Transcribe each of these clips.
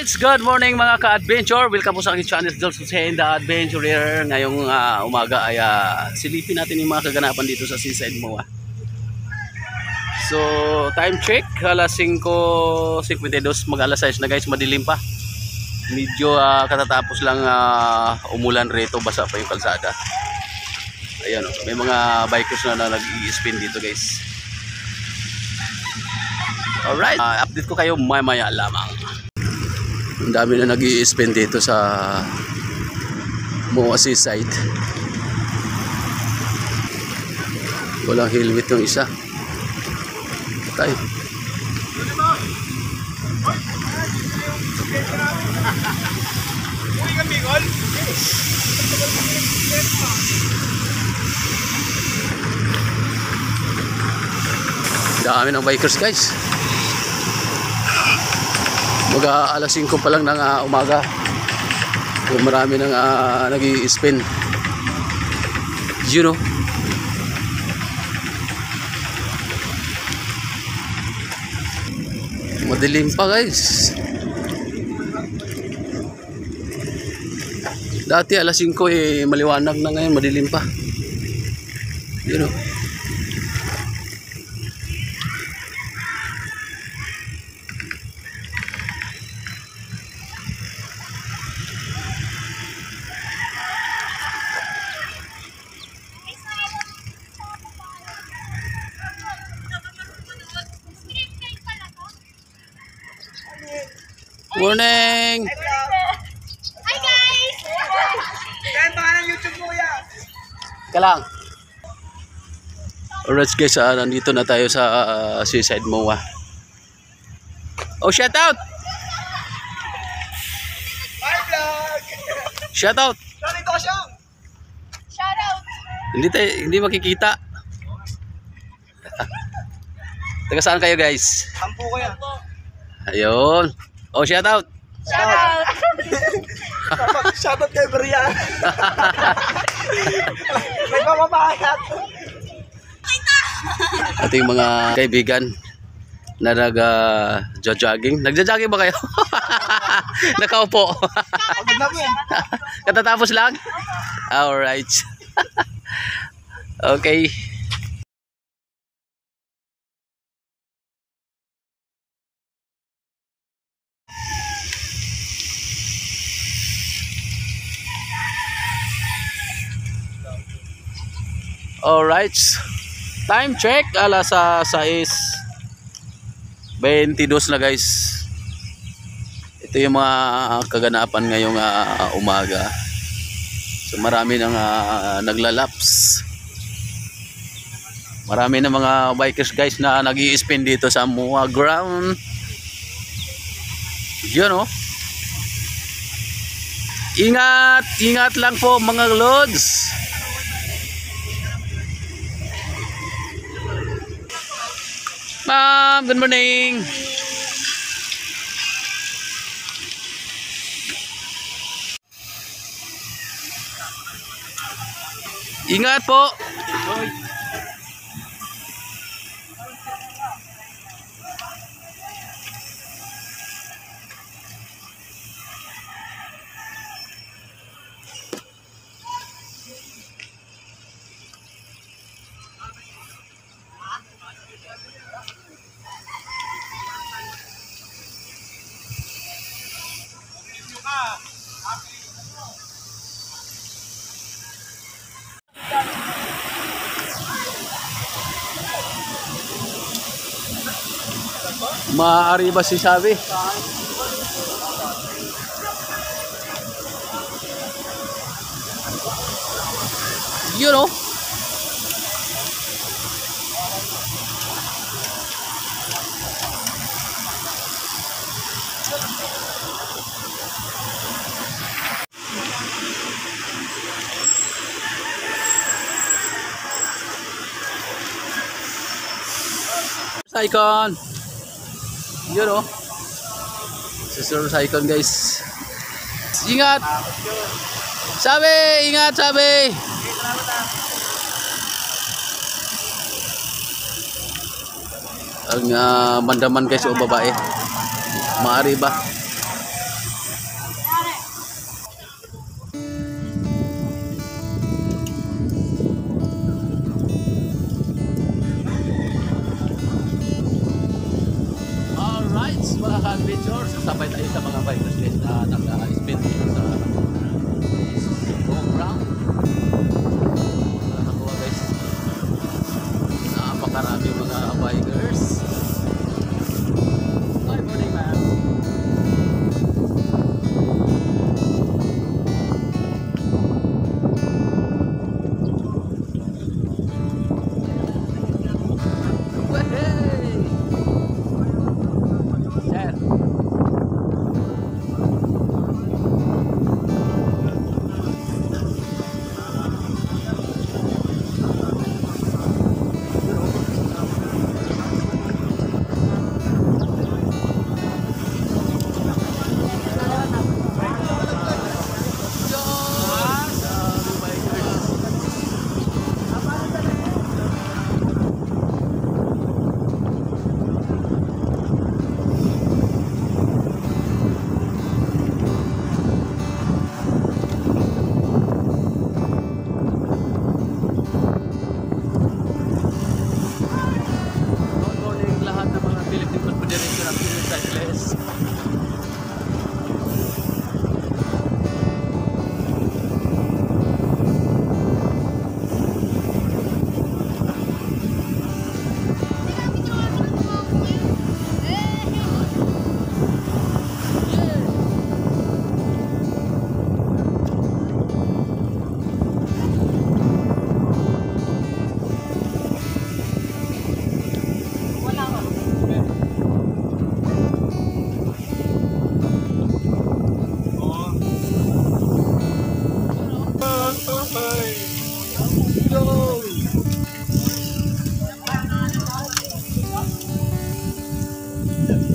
Alright, good morning mga ka-adventure. Welcome po sa aking channel, Jules Hussein, the Adventurer. Ngayong umaga ay silipin natin yung mga kaganapan dito sa Seaside MOA. So, time check, alas 5:52, mag-alas 6 na guys, madilim pa. Medyo katatapos lang umulan rito, basa pa yung kalsada. Ayan, may mga bikers na nag-i-spin dito guys. Alright, update ko kayo maya lamang. Ang dami na nag-i-spin dito sa MOA Seaside. Walang helmet yung isa. Patay. Dami ng bikers guys. Mag-alas 5 pa lang ng umaga. Marami nang nag-i-spin. You know. Madilim pa guys. Dati alas 5 maliwanag na, ngayon madilim pa. You know. Morning! Hi guys! Kaya pangalan YouTube mo yan? Kalang. Alright guys, nandito na tayo sa Seaside MOA. Oh, shout out! Hi vlog! Shout out! Nandito ka siyang! Shout out! Hindi makikita. Taga saan kayo guys? Ampo ko yan. Ayun. Oh, shout out! Shout out! Shout out kay Brian! May pamamayat! Ating mga kaibigan na nag-jogging. Nagja-jogging ba kayo? Nakaupo. Pagod na mo yan. Katatapos lang? Alright. Okay. Alright. Time check, alas 6:22 na guys. Ito yung mga kaganapan ngayong umaga. So marami nang naglalaps. Marami na mga bikers guys na nag-i-spin dito sa MOA ground. Yun oh. Ingat, ingat lang po mga lods. Ma'am, good morning. Ingat po. Maaari ba si Sabi? You know. Icon. Yun o. Sister Icon guys. Ingat. Sabi, ingat sabi. Ang mandaman guys o babae. Maari ba? Sasabay tayo sa mga bikers guys na nag-spin dito sa home ground. Nakakatuwa guys. Napakarami mga bikers. Good morning, ma'am.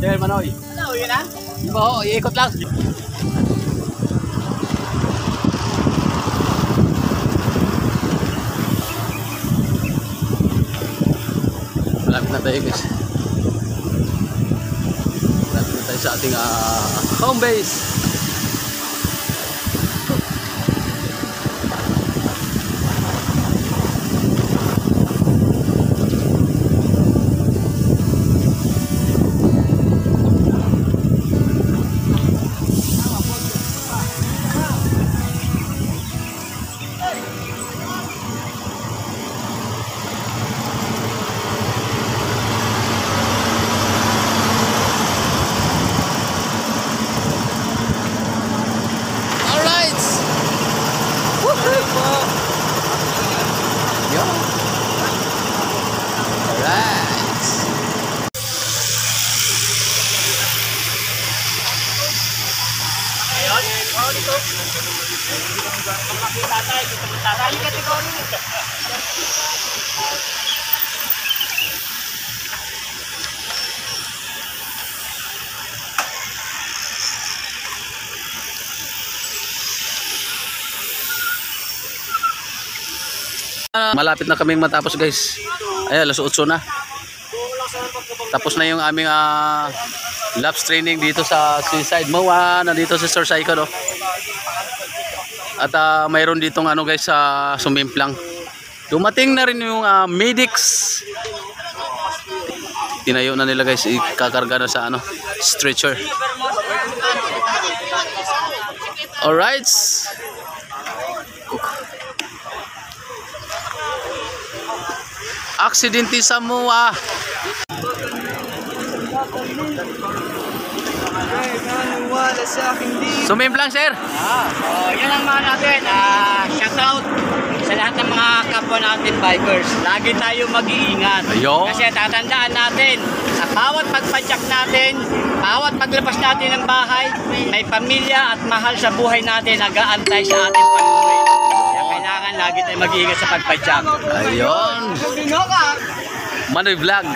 Sir Manoy. Ano, yun na? Diba ho, iikot lang. Malapit na tayo guys. Malapit na tayo sa ating home base. Malapit na kaming matapos guys. Ay, alas 8 na. Tapos na yung aming laps training dito sa Seaside MOA. Nandito si Sir Saiko, no? At mayroon ditong ano guys sa sumimplang. Dumating na rin yung medics. Tinayo na nila guys, ikakarga na sa ano, stretcher. Alright. Aksidente sa MOA. Sumimplang sir. Yan ang mga natin. Shout out sa lahat ng mga kapwa natin bikers. Lagi tayo mag-iingat. Ayun. Kasi tatandaan natin, sa bawat pagpadyak natin, bawat paglabas natin ng bahay, may pamilya at mahal sa buhay natin nag-aantay sa ating pag-uwi. Kaya kailangan lagi tayo mag-iingat sa pagpadyak. Ayun. Manoy Vlog.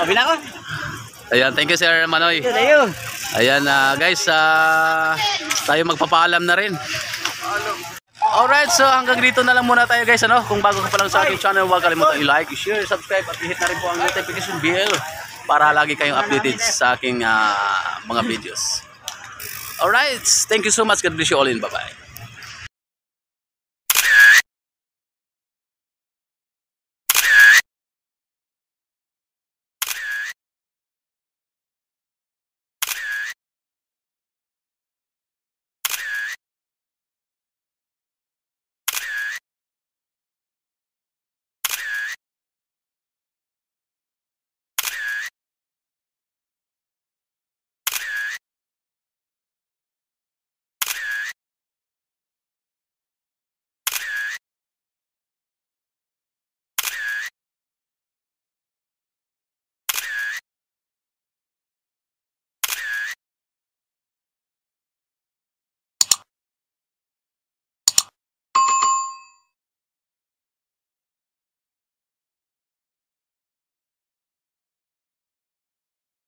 Bilang ko. Ayan, thank you Sir Manoy. Tayo. Ayan guys, tayo magpapaalam na rin. Alright, so hanggang dito na lang muna tayo guys, ano? Kung bago ka pa lang sa aking channel, huwag kalimutan i-like, i-share, subscribe at i-hit na rin po ang notification bell para lagi kayong updated sa aking mga videos. Alright, thank you so much. God bless you all and bye-bye.